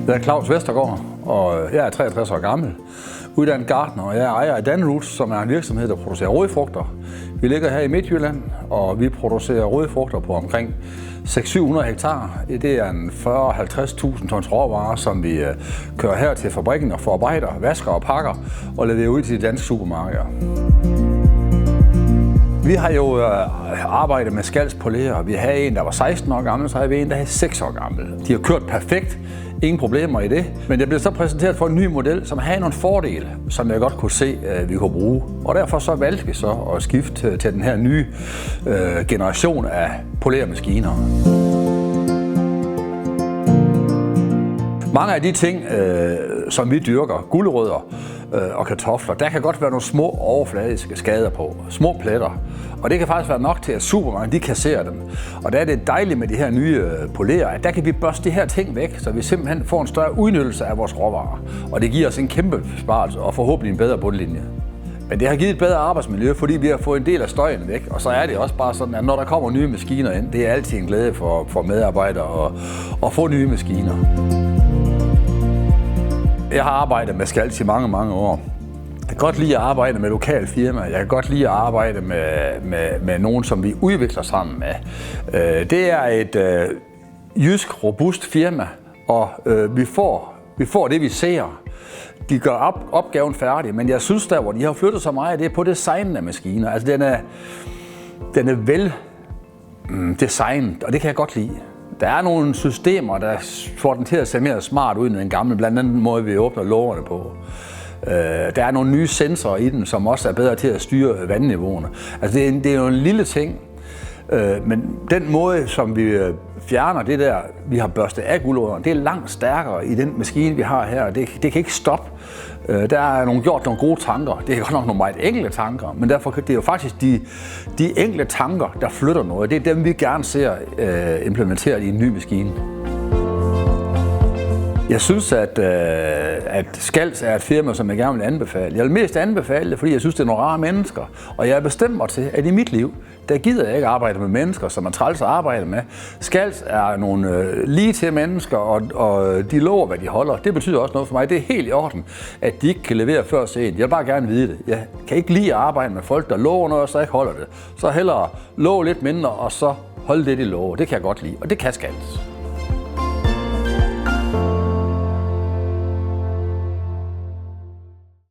Jeg er Claus Vestergaard, og jeg er 63 år gammel, uddannet gartner, og jeg er ejer af Danroots, som er en virksomhed, der producerer rodfrugter. Vi ligger her i Midtjylland, og vi producerer rodfrugter på omkring 600-700 hektar. Det er en 40-50.000 tons råvarer, som vi kører her til fabrikken og forarbejder, vasker og pakker og leverer ud til de danske supermarkeder. Vi har jo arbejdet med skaldspolerer. Vi havde en, der var 16 år gammel, så havde vi en, der var 6 år gammel. De har kørt perfekt. Ingen problemer i det. Men det blev så præsenteret for en ny model, som havde nogle fordele, som jeg godt kunne se, at vi kunne bruge. Og derfor så valgte vi så at skifte til den her nye generation af poleremaskiner. Mange af de ting, som vi dyrker, gulerødder og kartofler, der kan godt være nogle små overfladiske skader på, små pletter. Og det kan faktisk være nok til, at supermarkedet de kasserer dem. Og der er det dejligt med de her nye polerer, at der kan vi børste de her ting væk, så vi simpelthen får en større udnyttelse af vores råvarer. Og det giver os en kæmpe besparelse og forhåbentlig en bedre bundlinje. Men det har givet et bedre arbejdsmiljø, fordi vi har fået en del af støjen væk. Og så er det også bare sådan, at når der kommer nye maskiner ind, det er altid en glæde for medarbejdere at få nye maskiner. Jeg har arbejdet med skals i mange, mange år. Jeg kan godt lide at arbejde med lokale firmaer. Jeg kan godt lide at arbejde med nogen, som vi udvikler sammen med. Det er et jysk, robust firma, og vi får det, vi ser. De gør opgaven færdig, men jeg synes der, hvor de har flyttet så meget, det er på designen af maskiner. Altså den er vel designet, og det kan jeg godt lide. Der er nogle systemer, der får den til at se mere smart ud end den gamle, blandt andet måde, vi åbner lågerne på. Der er nogle nye sensorer i den, som også er bedre til at styre vandniveauerne. Altså det er jo en lille ting, men den måde, som vi fjerner det der, vi har børstet af gulerødderne, det er langt stærkere i den maskine, vi har her. Det kan ikke stoppe. Der er gjort nogle gode tanker. Det er godt nok nogle meget enkle tanker, men derfor det er jo faktisk de enkle tanker, der flytter noget. Det er dem, vi gerne ser implementeret i en ny maskine. Jeg synes, at Skals er et firma, som jeg gerne vil anbefale. Jeg vil mest anbefale det, fordi jeg synes, det er nogle rare mennesker. Og jeg bestemmer mig til, at i mit liv, der gider jeg ikke arbejde med mennesker, som man træls at arbejde med. Skals er nogle lige til mennesker, og de lover, hvad de holder. Det betyder også noget for mig. Det er helt i orden, at de ikke kan levere før sent. Jeg vil bare gerne vide det. Jeg kan ikke lide at arbejde med folk, der lover noget, og så ikke holder det. Så hellere love lidt mindre, og så holde det, de lover. Det kan jeg godt lide, og det kan Skals.